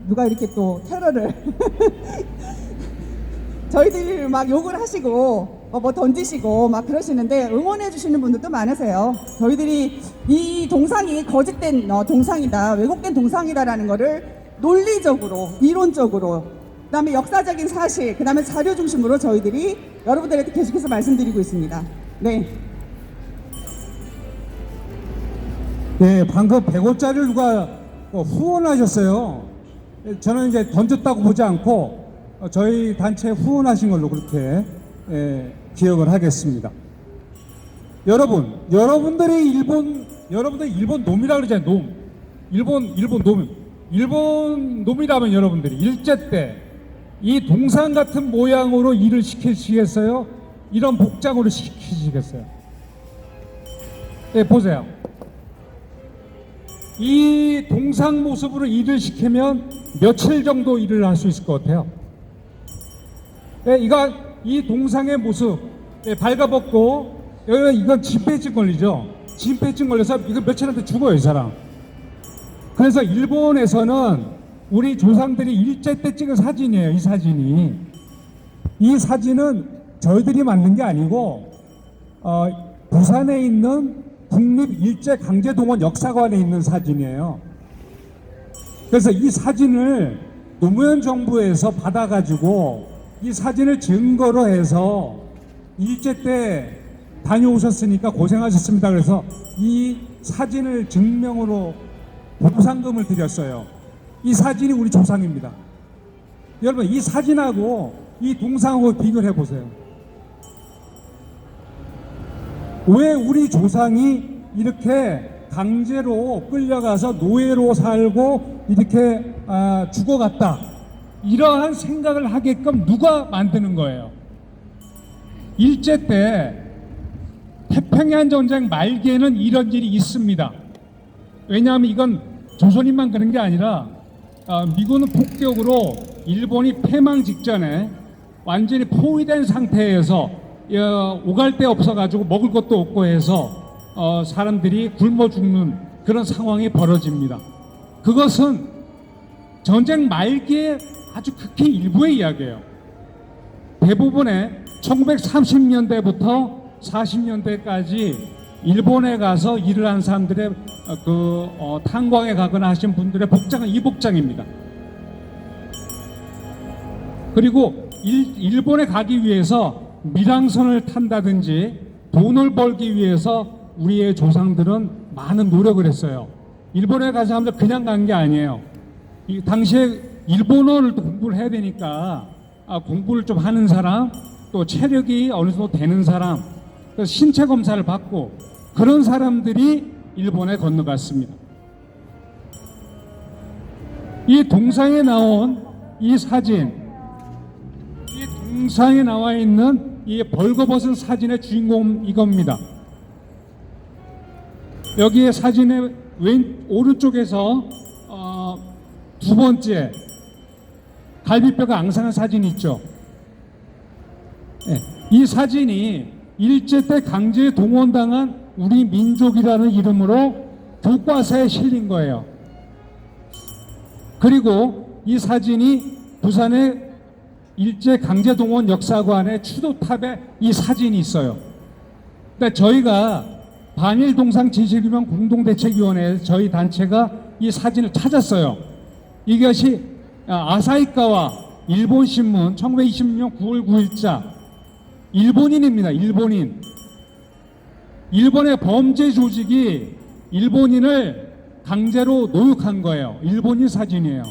누가 이렇게 또 테러를 저희들 막 욕을 하시고 뭐 던지시고 막 그러시는데 응원해 주시는 분들도 많으세요. 저희들이 이 동상이 거짓된 동상이다, 왜곡된 동상이다라는 거를 논리적으로, 이론적으로, 그다음에 역사적인 사실, 그다음에 자료 중심으로 저희들이 여러분들한테 계속해서 말씀드리고 있습니다. 네. 네, 방금 100원짜리를 누가 후원하셨어요. 저는 이제 던졌다고 보지 않고 저희 단체에 후원하신 걸로 그렇게 기억을 하겠습니다. 여러분들이 일본 놈이라 그러잖아요. 놈. 일본 놈. 일본 놈이라면 여러분들이 일제 때 이 동상 같은 모양으로 일을 시키시겠어요? 이런 복장으로 시키시겠어요? 네, 보세요. 이 동상 모습으로 일을 시키면 며칠 정도 일을 할 수 있을 것 같아요. 네, 이 동상의 모습, 네, 발가벗고, 이건 진폐증 걸리죠. 진폐증 걸려서 이거 며칠한테 죽어요, 이 사람. 그래서 일본에서는 우리 조상들이 일제 때 찍은 사진이에요, 이 사진이. 이 사진은 저희들이 만든 게 아니고, 부산에 있는 국립일제강제동원 역사관에 있는 사진이에요. 그래서 이 사진을 노무현 정부에서 받아가지고 이 사진을 증거로 해서 일제 때 다녀오셨으니까 고생하셨습니다. 그래서 이 사진을 증명으로 보상금을 드렸어요. 이 사진이 우리 조상입니다. 여러분, 이 사진하고 이 동상하고 비교를 해보세요. 왜 우리 조상이 이렇게 강제로 끌려가서 노예로 살고 이렇게 죽어갔다, 이러한 생각을 하게끔 누가 만드는 거예요? 일제 때 태평양 전쟁 말기에는 이런 일이 있습니다. 왜냐하면 이건 조선인만 그런 게 아니라 미군은 폭격으로 일본이 패망 직전에 완전히 포위된 상태에서 오갈 데 없어가지고 먹을 것도 없고 해서 사람들이 굶어 죽는 그런 상황이 벌어집니다. 그것은 전쟁 말기에 아주 극히 일부의 이야기예요. 대부분의 1930년대부터 40년대까지 일본에 가서 일을 한 사람들의 탄광에 가거나 하신 분들의 복장은 이 복장입니다. 그리고 일본에 가기 위해서 밀항선을 탄다든지 돈을 벌기 위해서 우리의 조상들은 많은 노력을 했어요. 일본에 가서 사람들 그냥 간 게 아니에요. 이 당시에 일본어를 또 공부를 해야 되니까 공부를 좀 하는 사람, 또 체력이 어느 정도 되는 사람, 신체 검사를 받고 그런 사람들이 일본에 건너갔습니다. 이 동상에 나온 이 사진, 이 동상에 나와 있는 이 벌거벗은 사진의 주인공 이겁니다. 여기에 사진의 오른쪽에서 두 번째 갈비뼈가 앙상한 사진이 있죠. 네, 이 사진이 일제 때 강제 동원당한 우리 민족이라는 이름으로 교과서에 실린 거예요. 그리고 이 사진이 부산의 일제 강제 동원 역사관의 추도탑에 이 사진이 있어요. 그러니까 저희가 반일 동상 진실규명 공동대책위원회 저희 단체가 이 사진을 찾았어요. 이것이 아사히카와 일본 신문 1926년 9월 9일자 일본인입니다. 일본인. 일본의 범죄 조직이 일본인을 강제로 노역한 거예요. 일본인 사진이에요.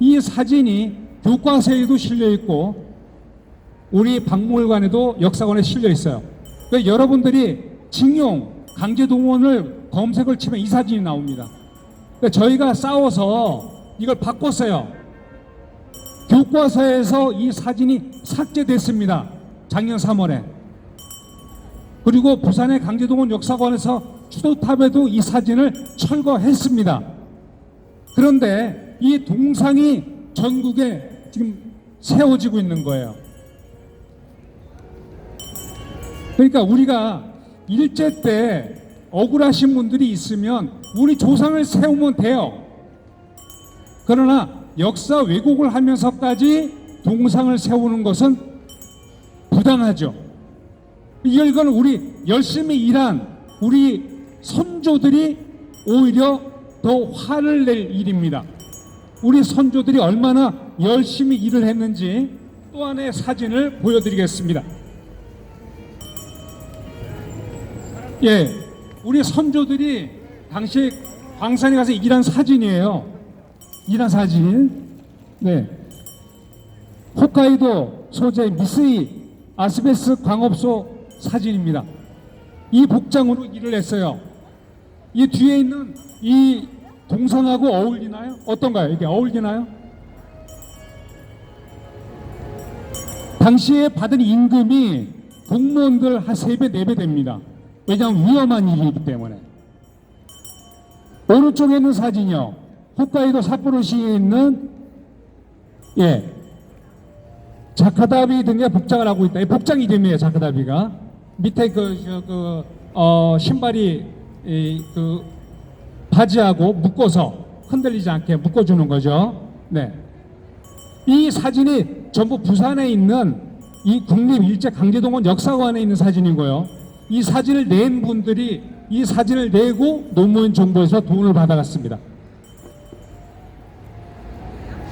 이 사진이 교과서에도 실려 있고 우리 박물관에도 역사관에 실려 있어요. 그러니까 여러분들이 징용, 강제동원을 검색을 치면 이 사진이 나옵니다. 그러니까 저희가 싸워서 이걸 바꿨어요. 교과서에서 이 사진이 삭제됐습니다. 작년 3월에. 그리고 부산의 강제동원 역사관에서 추도탑에도 이 사진을 철거했습니다. 그런데 이 동상이 전국에 지금 세워지고 있는 거예요. 그러니까 우리가 일제 때 억울하신 분들이 있으면 우리 조상을 세우면 돼요. 그러나 역사 왜곡을 하면서까지 동상을 세우는 것은 부당하죠. 이건 우리 열심히 일한 우리 선조들이 오히려 더 화를 낼 일입니다. 우리 선조들이 얼마나 열심히 일을 했는지 또 하나의 사진을 보여드리겠습니다. 예, 우리 선조들이 당시 광산에 가서 일한 사진이에요. 일한 사진. 네. 홋카이도 소재 미쓰이 아스베스 광업소 사진입니다. 이 복장으로 일을 했어요. 이 뒤에 있는 이 동상하고 어울리나요? 어떤가요? 이게 어울리나요? 당시에 받은 임금이 공무원들 한 3배, 4배 됩니다. 왜냐하면 위험한 일이기 때문에. 오른쪽에 있는 사진이요. 홋카이도 삿포로시에 있는 자카다비 등의 복장을 하고 있다. 이 복장 이름이에요, 자카다비가. 밑에 신발이 바지하고 묶어서 흔들리지 않게 묶어주는 거죠. 네. 이 사진이 전부 부산에 있는 이 국립일제강제동원 역사관에 있는 사진이고요. 이 사진을 낸 분들이 이 사진을 내고 노무현 정부에서 돈을 받아갔습니다.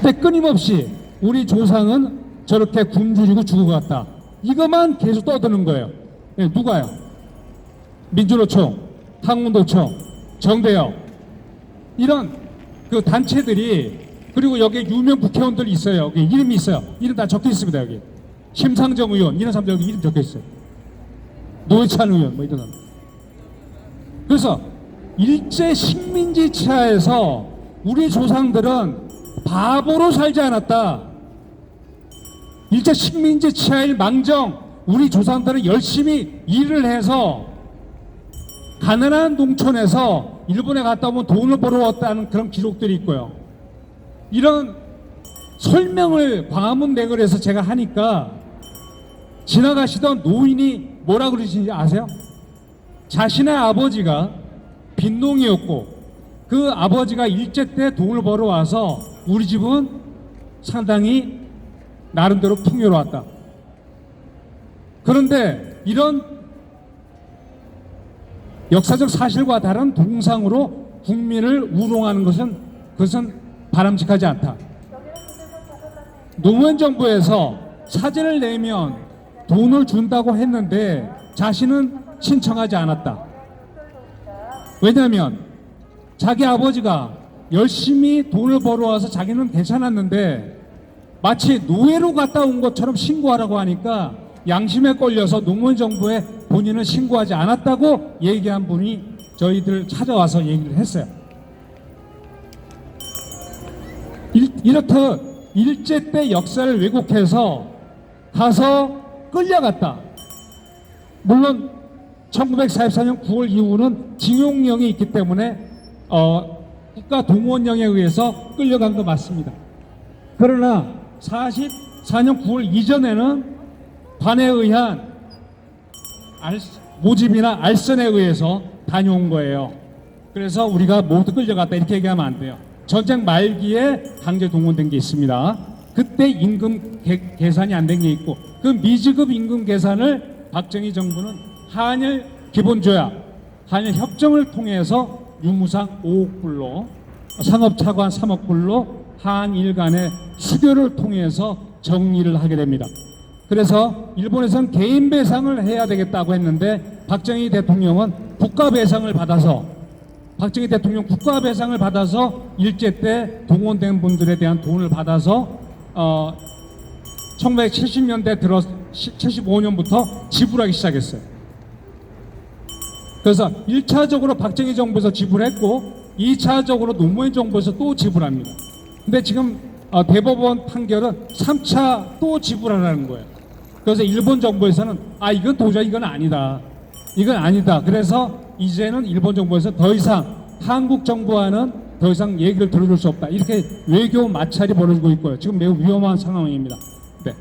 근데 끊임없이 우리 조상은 저렇게 굶주리고 죽어갔다. 이것만 계속 떠드는 거예요. 네, 누가요? 민주노총, 항운도총, 정대협 이런 그 단체들이 그리고 여기 유명 국회의원들이 있어요. 여기 이름이 있어요. 이름 다 적혀 있습니다. 여기 심상정 의원 이런 사람 여기 이름 적혀 있어요. 노회찬 의원 뭐 이런 사람. 그래서 일제 식민지 치하에서 우리 조상들은 바보로 살지 않았다. 일제 식민지 치하일 망정 우리 조상들은 열심히 일을 해서 가난한 농촌에서 일본에 갔다 오면 돈을 벌어왔다는 그런 기록들이 있고요. 이런 설명을 광화문 내거리에서 제가 하니까 지나가시던 노인이 뭐라 그러시는지 아세요? 자신의 아버지가 빈농이었고 그 아버지가 일제 때 돈을 벌어와서 우리 집은 상당히 나름대로 풍요로웠다. 그런데 이런 역사적 사실과 다른 동상으로 국민을 우롱하는 그것은 바람직하지 않다. 노무현 정부에서 사진을 내면 돈을 준다고 했는데 자신은 신청하지 않았다. 왜냐하면 자기 아버지가 열심히 돈을 벌어와서 자기는 괜찮았는데 마치 노예로 갔다 온 것처럼 신고하라고 하니까 양심에 걸려서 노무현 정부에 본인은 신고하지 않았다고 얘기한 분이 저희들 찾아와서 얘기를 했어요. 이렇듯 일제 때 역사를 왜곡해서 가서 끌려갔다. 물론 1944년 9월 이후는 징용령이 있기 때문에 국가동원령에 의해서 끌려간 거 맞습니다. 그러나 44년 9월 이전에는 관에 의한 모집이나 알선에 의해서 다녀온 거예요. 그래서 우리가 모두 끌려갔다 이렇게 얘기하면 안 돼요. 전쟁 말기에 강제 동원된 게 있습니다. 그때 임금 계산이 안 된 게 있고 그 미지급 임금 계산을 박정희 정부는 한일 기본조약, 한일 협정을 통해서 유무상 5억 불로 상업차관 3억 불로 한일 간의 수교를 통해서 정리를 하게 됩니다. 그래서 일본에서는 개인 배상을 해야 되겠다고 했는데 박정희 대통령은 국가 배상을 받아서 일제 때 동원된 분들에 대한 돈을 받아서 1970년대 75년부터 지불하기 시작했어요. 그래서 1차적으로 박정희 정부에서 지불했고 2차적으로 노무현 정부에서 또 지불합니다. 근데 지금 대법원 판결은 3차 또 지불하라는 거예요. 그래서 일본 정부에서는 이건 도저히 이건 아니다. 그래서 이제는 일본 정부에서 더 이상 한국 정부와는 더 이상 얘기를 들어줄 수 없다. 이렇게 외교 마찰이 벌어지고 있고요. 지금 매우 위험한 상황입니다. 네.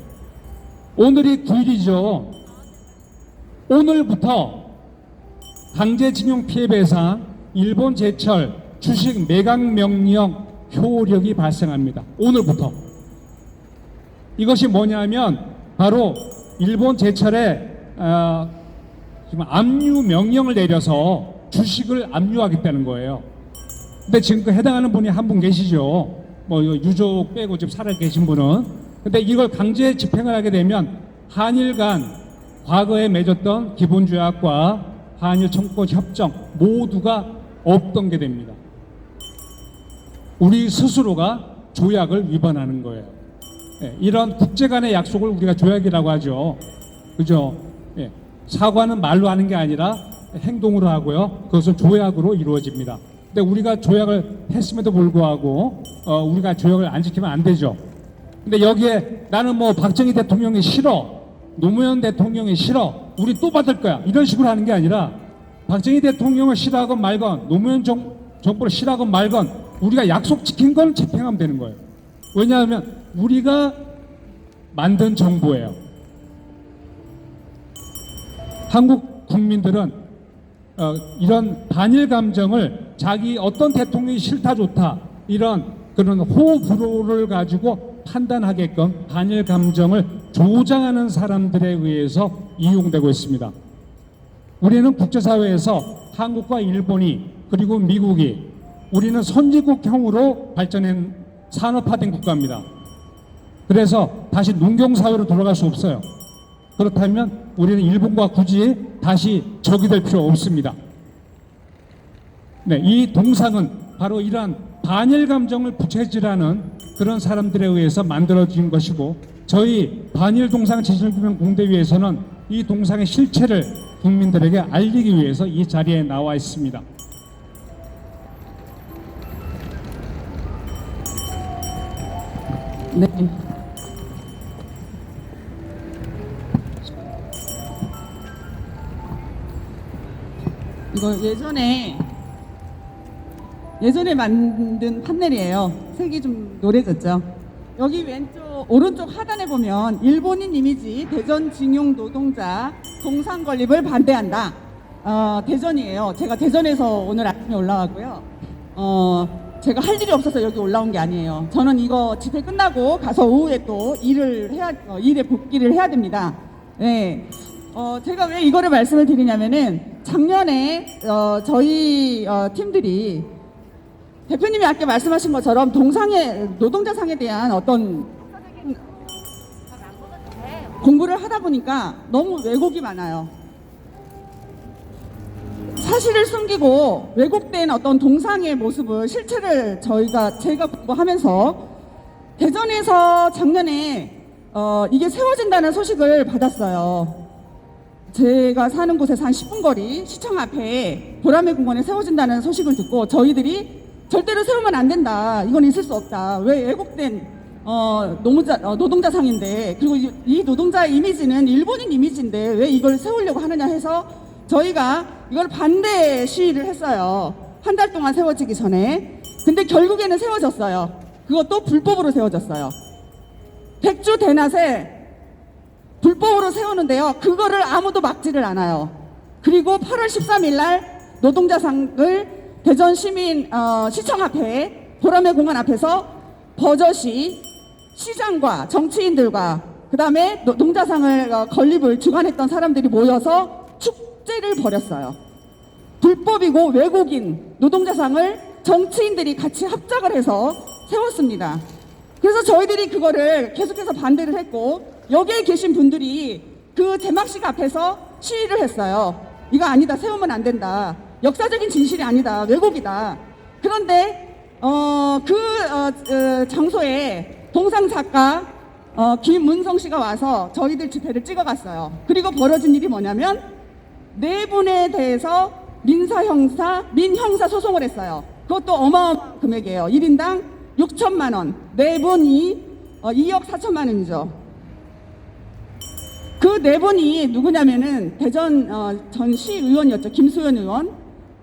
오늘이 9일이죠. 오늘부터 강제징용 피해배상, 일본 제철, 주식 매각 명령 효력이 발생합니다. 오늘부터. 이것이 뭐냐면 바로 일본 제철에 지금 압류 명령을 내려서 주식을 압류하겠다는 거예요. 근데 지금 그 해당하는 분이 한 분 계시죠. 뭐 유족 빼고 지금 살아 계신 분은. 근데 이걸 강제 집행을 하게 되면 한일 간 과거에 맺었던 기본조약과 한일 청구 협정 모두가 없던 게 됩니다. 우리 스스로가 조약을 위반하는 거예요. 예, 이런 국제 간의 약속을 우리가 조약이라고 하죠. 그죠? 예, 사과는 말로 하는 게 아니라 행동으로 하고요. 그것은 조약으로 이루어집니다. 근데 우리가 조약을 했음에도 불구하고 우리가 조약을 안 지키면 안 되죠. 근데 여기에 나는 뭐 박정희 대통령이 싫어, 노무현 대통령이 싫어, 우리 또 받을 거야, 이런 식으로 하는 게 아니라 박정희 대통령을 싫어하건 말건 노무현 정부를 싫어하건 말건 우리가 약속 지킨 건 집행하면 되는 거예요. 왜냐하면 우리가 만든 정부예요. 한국 국민들은 이런 반일 감정을 자기 어떤 대통령이 싫다 좋다 이런 그런 호불호를 가지고 판단하게끔 반일 감정을 조장하는 사람들에 의해서 이용되고 있습니다. 우리는 국제사회에서 한국과 일본이 그리고 미국이 우리는 선진국형으로 발전한 산업화된 국가입니다. 그래서 다시 농경사회로 돌아갈 수 없어요. 그렇다면 우리는 일본과 굳이 다시 적이 될 필요 없습니다. 네, 이 동상은 바로 이러한 반일 감정을 부채질하는 그런 사람들에 의해서 만들어진 것이고, 저희 반일 동상 진실규명 공대위에서는 이 동상의 실체를 국민들에게 알리기 위해서 이 자리에 나와 있습니다. 네. 이거 예전에 만든 판넬이에요. 색이 좀 노래졌죠. 여기 왼쪽 오른쪽 하단에 보면 일본인 이미지 대전 징용 노동자 동상 건립을 반대한다. 대전이에요. 제가 대전에서 오늘 아침에 올라왔고요. 제가 할 일이 없어서 여기 올라온 게 아니에요. 저는 이거 집회 끝나고 가서 오후에 또 일에 복귀를 해야 됩니다. 네. 제가 왜 이거를 말씀을 드리냐면은 작년에 저희 팀들이 대표님이 아까 말씀하신 것처럼 노동자상에 대한 어떤 공부를 하다 보니까 너무 왜곡이 많아요. 사실을 숨기고 왜곡된 어떤 동상의 모습을 실체를 제가 공부하면서 대전에서 작년에 이게 세워진다는 소식을 받았어요. 제가 사는 곳에서 한 10분 거리 시청 앞에 보라매 공원에 세워진다는 소식을 듣고 저희들이 절대로 세우면 안 된다. 이건 있을 수 없다. 왜 왜곡된 노동자상인데, 그리고 이 노동자의 이미지는 일본인 이미지인데 왜 이걸 세우려고 하느냐 해서 저희가 이걸 반대 시위를 했어요. 한 달 동안 세워지기 전에. 근데 결국에는 세워졌어요. 그것도 불법으로 세워졌어요. 백주 대낮에 불법으로 세우는데요. 그거를 아무도 막지를 않아요. 그리고 8월 13일 날 노동자상을 대전 시민 시청 앞에 보라매 공원 앞에서 버젓이 시장과 정치인들과 그 다음에 노동자상을 건립을 주관했던 사람들이 모여서 축제를 벌였어요. 불법이고 왜곡인 노동자상을 정치인들이 같이 합작을 해서 세웠습니다. 그래서 저희들이 그거를 계속해서 반대를 했고, 여기에 계신 분들이 그 제막식 앞에서 시위를 했어요. 이거 아니다, 세우면 안 된다, 역사적인 진실이 아니다, 왜곡이다. 그런데 장소에 동상 작가 김문성 씨가 와서 저희들 집회를 찍어갔어요. 그리고 벌어진 일이 뭐냐면 네 분에 대해서 민형사 소송을 했어요. 그것도 어마어마한 금액이에요. 1인당 6천만 원. 네 분이 2억 4천만 원이죠. 그 네 분이 누구냐면은 대전 전 시의원이었죠. 김수현 의원.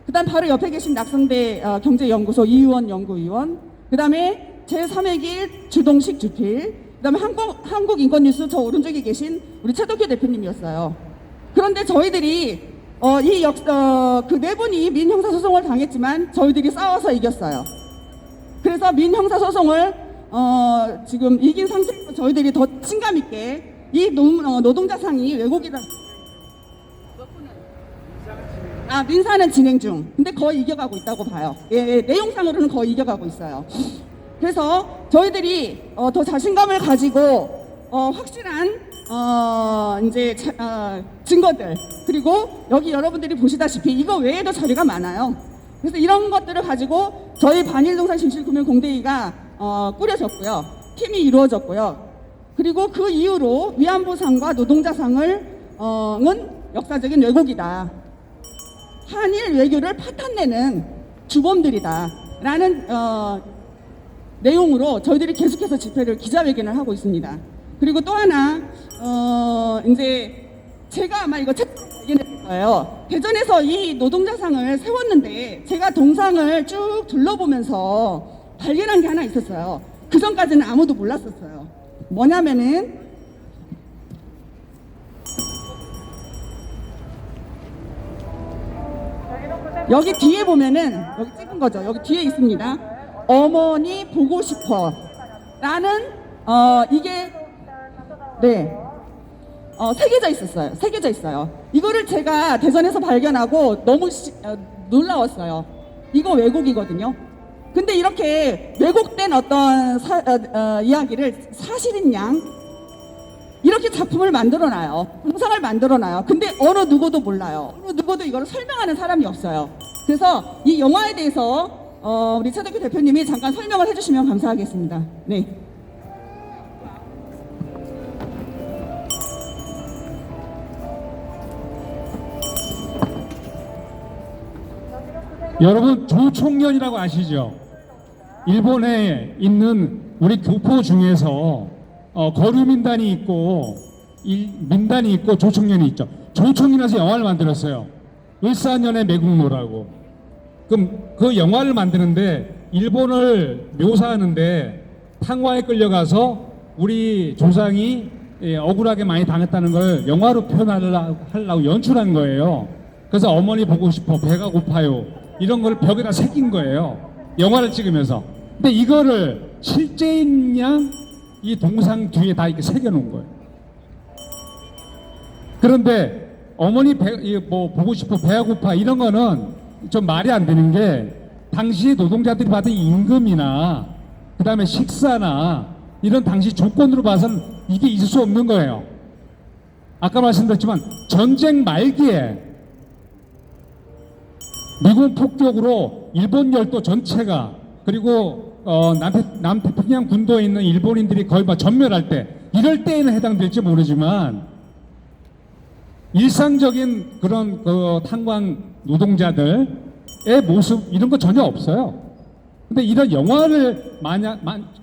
그 다음 바로 옆에 계신 낙성대 경제연구소 이의원 연구위원. 그 다음에 제3회기 주동식 주필. 그 다음에 한국인권뉴스 저 오른쪽에 계신 우리 최덕희 대표님이었어요. 그런데 저희들이 그 네 분이 민형사소송을 당했지만 저희들이 싸워서 이겼어요. 그래서 민형사소송을 지금 이긴 상태에서 저희들이 더 친감 있게 이 노동자상이 왜곡이다. 민사는 진행 중. 근데 거의 이겨가고 있다고 봐요. 예, 내용상으로는 거의 이겨가고 있어요. 그래서 저희들이 더 자신감을 가지고 확실한 이제 증거들, 그리고 여기 여러분들이 보시다시피 이거 외에도 자료가 많아요. 그래서 이런 것들을 가지고 저희 반일동산 진실금융공대위가 꾸려졌고요. 팀이 이루어졌고요. 그리고 그 이후로 위안부상과 노동자상을 은 역사적인 왜곡이다. 한일 외교를 파탄내는 주범들이다라는 내용으로 저희들이 계속해서 집회를 기자회견을 하고 있습니다. 그리고 또 하나 이제 제가 아마 이거 책 발견했을 거예요. 대전에서 이 노동자상을 세웠는데 제가 동상을 쭉 둘러보면서 발견한 게 하나 있었어요. 그 전까지는 아무도 몰랐었어요. 뭐냐면은 여기 뒤에 보면은 여기 찍은 거죠. 여기 뒤에 있습니다. 어머니 보고 싶어 라는 이게 네 새겨져 있었어요. 새겨져 있어요. 이거를 제가 대전에서 발견하고 너무 놀라웠어요. 이거 왜곡이거든요. 근데 이렇게 왜곡된 어떤 이야기를 사실인 양 이렇게 작품을 만들어놔요. 동상을 만들어놔요. 근데 어느 누구도 몰라요. 어느 누구도 이걸 설명하는 사람이 없어요. 그래서 이 영화에 대해서 우리 최덕규 대표님이 잠깐 설명을 해주시면 감사하겠습니다. 네. 여러분 조총련이라고 아시죠? 일본에 있는 우리 교포 중에서 거류민단이 있고 민단이 있고 조총련이 있죠. 조총련에서 영화를 만들었어요. 일사년의 매국노라고. 그럼 그 영화를 만드는데 일본을 묘사하는데 탕화에 끌려가서 우리 조상이 억울하게 많이 당했다는 걸 영화로 표현하려고 연출한 거예요. 그래서 어머니 보고 싶어, 배가 고파요, 이런 걸 벽에다 새긴 거예요. 영화를 찍으면서. 근데 이거를 실제인 양 이 동상 뒤에 다 이렇게 새겨놓은 거예요. 그런데 어머니 보고 싶어, 배가 고파, 이런 거는 좀 말이 안 되는 게 당시 노동자들이 받은 임금이나 그 다음에 식사나 이런 당시 조건으로 봐서는 이게 있을 수 없는 거예요. 아까 말씀드렸지만 전쟁 말기에 미군 폭격으로 일본 열도 전체가, 그리고 남태평양 군도에 있는 일본인들이 거의 막 전멸할 때, 이럴 때에는 해당될지 모르지만 일상적인 그런 그 탄광 노동자들의 모습 이런 거 전혀 없어요. 근데 이런 영화를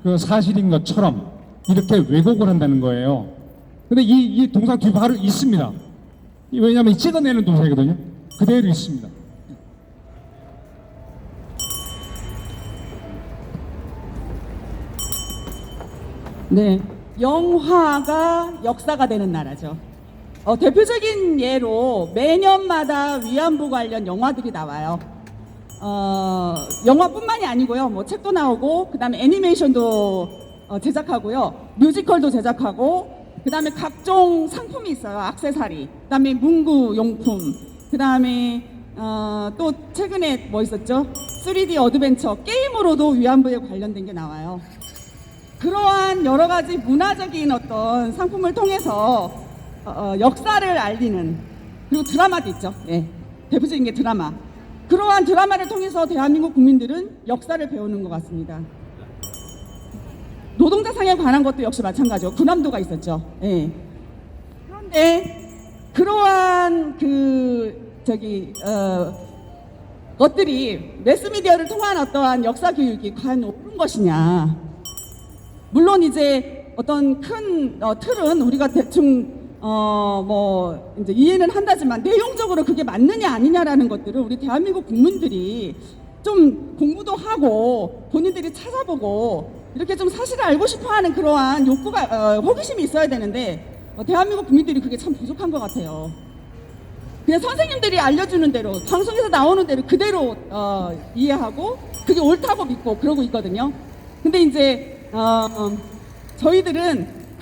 그 사실인 것처럼 이렇게 왜곡을 한다는 거예요. 근데 이 동상 뒤에 바로 있습니다. 왜냐하면 찍어내는 동상이거든요. 그대로 있습니다. 네, 영화가 역사가 되는 나라죠. 대표적인 예로 매년마다 위안부 관련 영화들이 나와요. 영화뿐만이 아니고요. 뭐 책도 나오고, 그 다음에 애니메이션도 제작하고요. 뮤지컬도 제작하고, 그 다음에 각종 상품이 있어요. 액세서리, 그 다음에 문구 용품, 그 다음에 또 최근에 뭐 있었죠? 3D 어드벤처 게임으로도 위안부에 관련된 게 나와요. 그러한 여러 가지 문화적인 어떤 상품을 통해서 역사를 알리는, 그리고 드라마도 있죠. 예, 대표적인 게 드라마. 그러한 드라마를 통해서 대한민국 국민들은 역사를 배우는 것 같습니다. 노동자상에 관한 것도 역시 마찬가지고 군함도가 있었죠. 예. 그런데 그러한 것들이 매스미디어를 통한 어떠한 역사 교육이 과연 옳은 것이냐? 물론 이제 어떤 큰 틀은 우리가 대충 뭐 이제 이해는 한다지만 내용적으로 그게 맞느냐 아니냐라는 것들을 우리 대한민국 국민들이 좀 공부도 하고 본인들이 찾아보고 이렇게 좀 사실을 알고 싶어하는 그러한 욕구가 호기심이 있어야 되는데 대한민국 국민들이 그게 참 부족한 것 같아요. 그냥 선생님들이 알려주는 대로 방송에서 나오는 대로 그대로 이해하고 그게 옳다고 믿고 그러고 있거든요. 근데 이제 저희들은